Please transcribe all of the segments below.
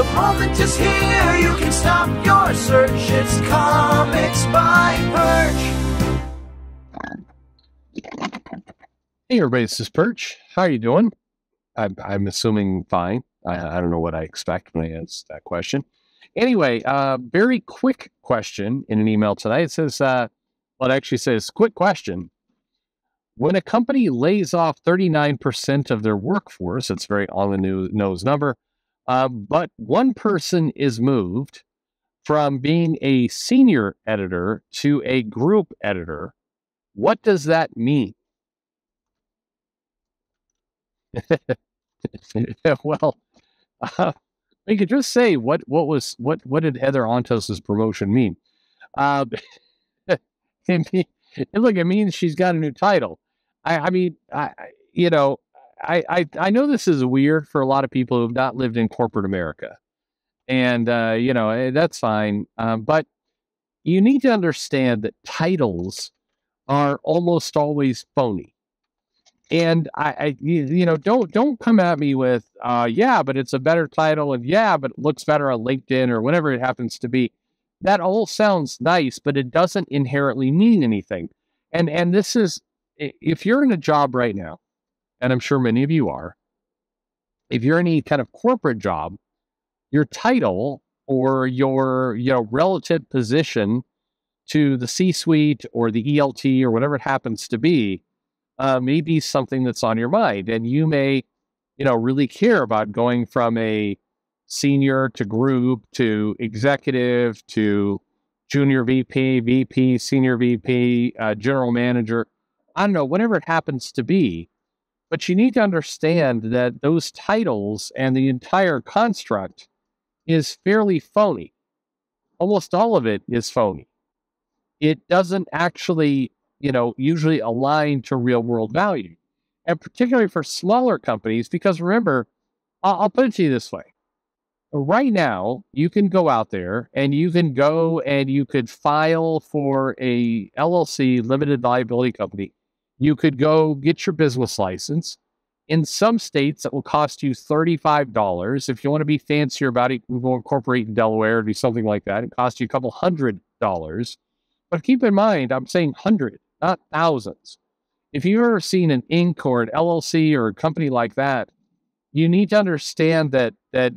The moment is here, you can stop your search. It's Comics by Perch. Hey everybody, this is Perch. How are you doing? I'm assuming fine. I don't know what I expect when I ask that question. Anyway, very quick question in an email tonight. It says, well, it actually says, quick question. When a company lays off 39% of their workforce, it's a very on the nose number, but one person is moved from being a senior editor to a group editor, what does that mean? Well, we could just say what did Heather Antos's promotion mean? It means she's got a new title. I know this is weird for a lot of people who've not lived in corporate America, and that's fine. But you need to understand that titles are almost always phony. And don't come at me with, yeah, but it's a better title, and yeah, but it looks better on LinkedIn or whatever it happens to be. That all sounds nice, but it doesn't inherently mean anything. And this is, if you're in a job right now, and I'm sure many of you are, if you're in any kind of corporate job, your title or your relative position to the C-suite or the ELT or whatever it happens to be, may be something that's on your mind, and you may, really care about going from a senior to group to executive to junior VP, senior VP, general manager. I don't know, whatever it happens to be. But you need to understand that those titles and the entire construct is fairly phony. Almost all of it is phony. It doesn't actually usually align to real world value. And particularly for smaller companies, because remember, I'll put it to you this way. Right now, you can go out there and you could file for a LLC, limited liability company. You could go get your business license. In some states, it will cost you $35. If you want to be fancier about it, you can go incorporate in Delaware or do something like that. It costs you a couple $100. But keep in mind, I'm saying hundred, not thousands. If you've ever seen an Inc. or an LLC or a company like that, you need to understand that it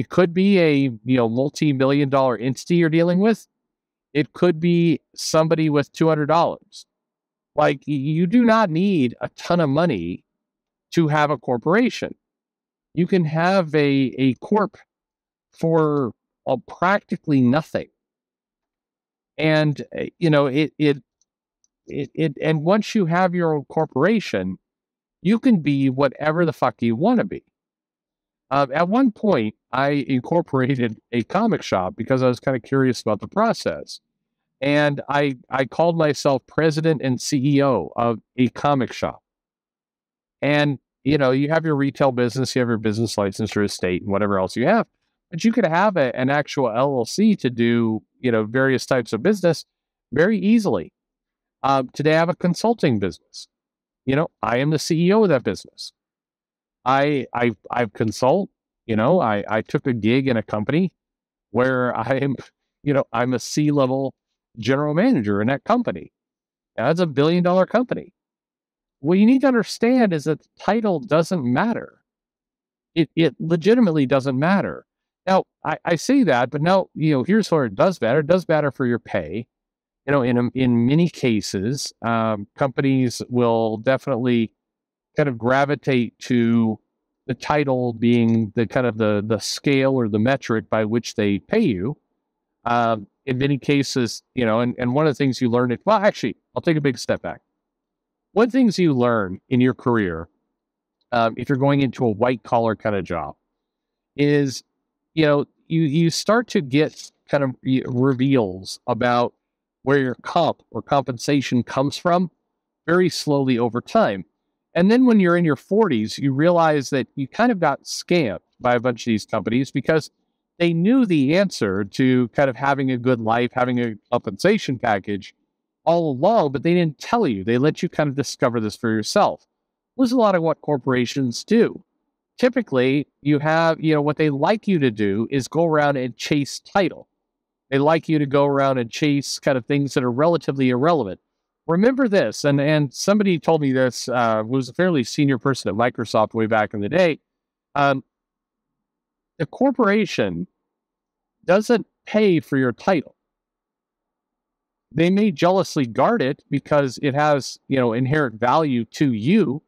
could be a multi-million-dollar entity you're dealing with. It could be somebody with $200. Like, you do not need a ton of money to have a corporation. You can have a corp for practically nothing. And, and once you have your own corporation, you can be whatever the fuck you want to be. At one point, I incorporated a comic shop because I was kind of curious about the process. And I called myself president and CEO of a comic shop. And, you have your retail business, you have your business license, your estate, and whatever else you have. But you could have an actual LLC to do, various types of business very easily. Today I have a consulting business. I am the CEO of that business. I consult. I took a gig in a company where I'm a C-level general manager in that company. Now, that's $1 billion company. What you need to understand is that the title doesn't matter. It legitimately doesn't matter. Now, I say that, but now, here's where it does matter. It does matter for your pay. In many cases, companies will definitely kind of gravitate to the title being the kind of the scale or the metric by which they pay you. In many cases, and one of the things you learn, well, actually, I'll take a big step back. One of the things you learn in your career, if you're going into a white collar kind of job, is, you start to get kind of reveals about where your comp or compensation comes from very slowly over time. And then when you're in your 40s, you realize that you kind of got scammed by a bunch of these companies because they knew the answer to kind of having a good life, having a compensation package all along, but they didn't tell you. They let you kind of discover this for yourself. This is a lot of what corporations do. typically you have, what they like you to do is go around and chase title. They like you to go around and chase kind of things that are relatively irrelevant. Remember this, and somebody told me this, was a fairly senior person at Microsoft way back in the day. Um, the corporation doesn't pay for your title. They may jealously guard it because it has, inherent value to you,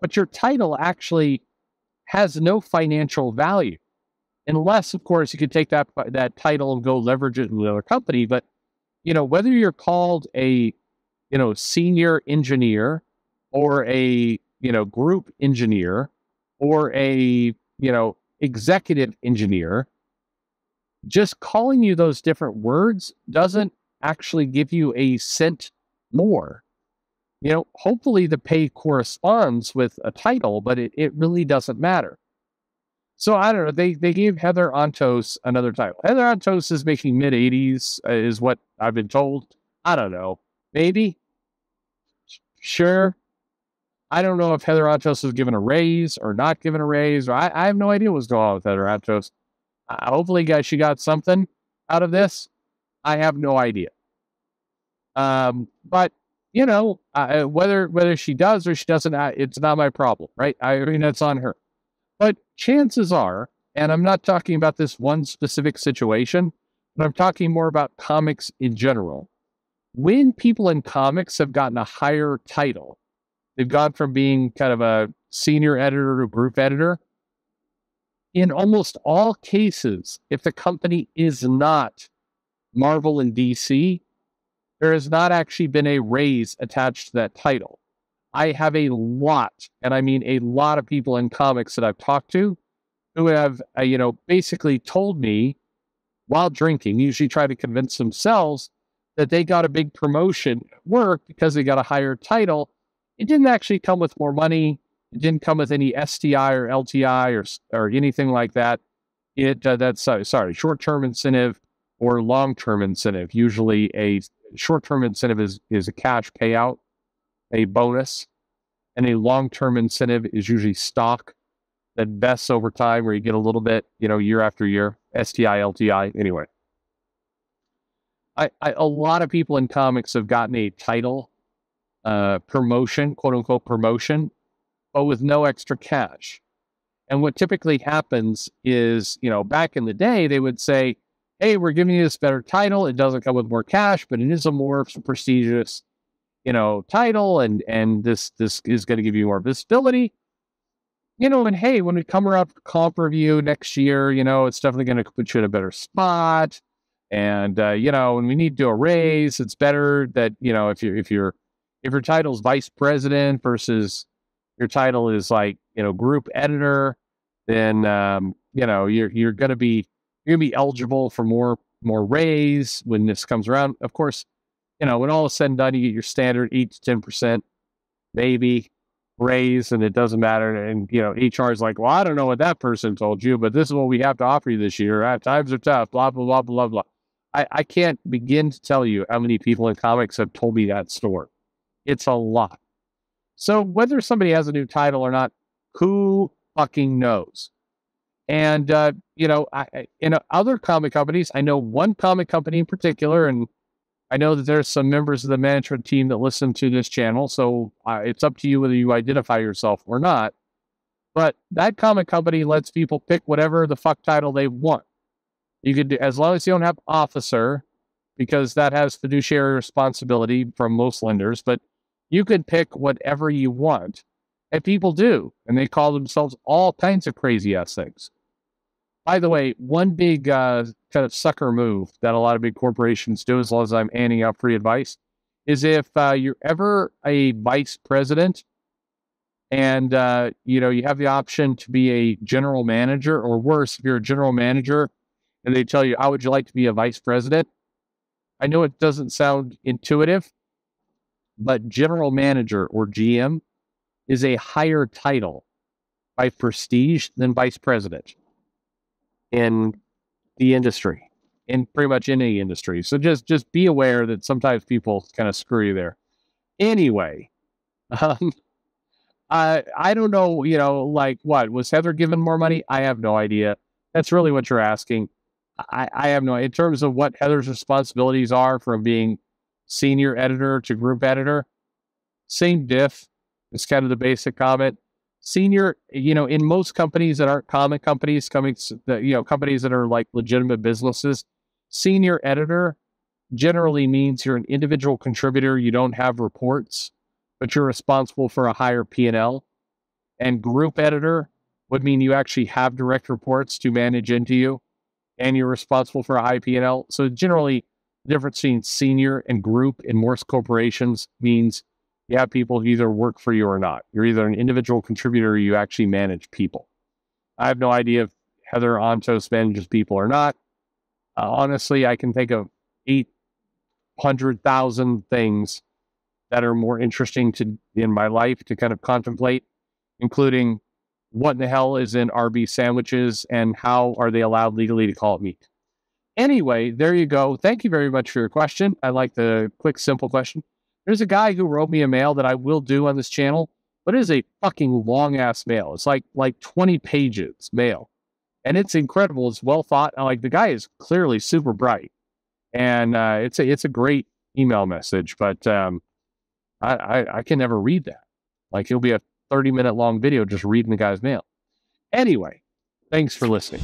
but your title actually has no financial value. Unless, of course, you could take that title and go leverage it in another company. But, whether you're called a, senior engineer or a, group engineer or a, executive engineer, just calling you those different words doesn't actually give you a cent more. Hopefully the pay corresponds with a title, but it really doesn't matter. So I don't know. They gave Heather Antos another title. Heather Antos is making mid-80s, is what I've been told. I don't know. Maybe. Sure. I don't know if Heather Antos was given a raise or not given a raise. Or I have no idea what's going on with Heather Antos. Hopefully, guys, she got something out of this. I have no idea. But whether she does or she doesn't, it's not my problem, right? I mean, that's on her. But chances are, and I'm not talking about this one specific situation, but I'm talking more about comics in general. When people in comics have gotten a higher title, they've gone from being kind of a senior editor to group editor. In almost all cases, if the company is not Marvel and DC, there has not actually been a raise attached to that title. I have a lot, and I mean a lot of people in comics that I've talked to who have, basically told me while drinking, usually try to convince themselves that they got a big promotion at work because they got a higher title. It didn't actually come with more money. It didn't come with any STI or LTI or anything like that. That's short-term incentive or long-term incentive. Usually a short-term incentive is a cash payout, a bonus, and a long-term incentive is usually stock that vests over time where you get a little bit, year after year, STI, LTI. Anyway, a lot of people in comics have gotten a title promotion, quote unquote promotion, but with no extra cash. And what typically happens is, back in the day, they would say, hey, we're giving you this better title. It doesn't come with more cash, but it is a more prestigious, title. And this is going to give you more visibility. And hey, when we come around for comp review next year, it's definitely going to put you in a better spot. And, when we need to do a raise, it's better that, if your title's vice president versus your title is like, group editor, then, you're going to be eligible for more raise when this comes around. Of course, when all is said and done, you get your standard 8 to 10%, maybe raise, and it doesn't matter. And, HR is like, well, I don't know what that person told you, but this is what we have to offer you this year. Times are tough, blah, blah, blah, blah, blah. I can't begin to tell you how many people in comics have told me that story. It's a lot. So whether somebody has a new title or not, who fucking knows? And, in other comic companies, I know one comic company in particular, and I know that there's some members of the management team that listen to this channel, so it's up to you whether you identify yourself or not. But that comic company lets people pick whatever the fuck title they want. You could do, as long as you don't have officer, because that has fiduciary responsibility from most lenders, but you could pick whatever you want. And people do, and they call themselves all kinds of crazy ass things. By the way, one big kind of sucker move that a lot of big corporations do, as long as I'm handing out free advice, is if you're ever a vice president and, you have the option to be a general manager, or worse, if you're a general manager and they tell you, how would you like to be a vice president? I know it doesn't sound intuitive, but general manager or GM is a higher title by prestige than vice president in the industry, in pretty much any industry. So just be aware that sometimes people kind of screw you there. Anyway, I don't know, like what? Was Heather given more money? I have no idea. That's really what you're asking. I have no, in terms of what Heather's responsibilities are from being senior editor to group editor, same diff. It's kind of the basic comment. Senior, in most companies that aren't comic companies, companies that are like legitimate businesses, senior editor generally means you're an individual contributor. You don't have reports, but you're responsible for a higher P&L. And group editor would mean you actually have direct reports to manage into you, and you're responsible for a high P&L. So generally, the difference between senior and group in most corporations means you have people who either work for you or not. You're either an individual contributor or you actually manage people. I have no idea if Heather Ontos manages people or not. Honestly, I can think of 800,000 things that are more interesting in my life to kind of contemplate, including what in the hell is in RB sandwiches and how are they allowed legally to call it meat. Anyway, there you go. Thank you very much for your question. I like the quick, simple question. There's a guy who wrote me a mail that I will do on this channel, but it is a fucking long-ass mail. It's like 20 pages mail. And it's incredible. It's well thought. Like, the guy is clearly super bright. And it's a great email message, but I can never read that. Like, it'll be a 30-minute long video just reading the guy's mail. Anyway, thanks for listening.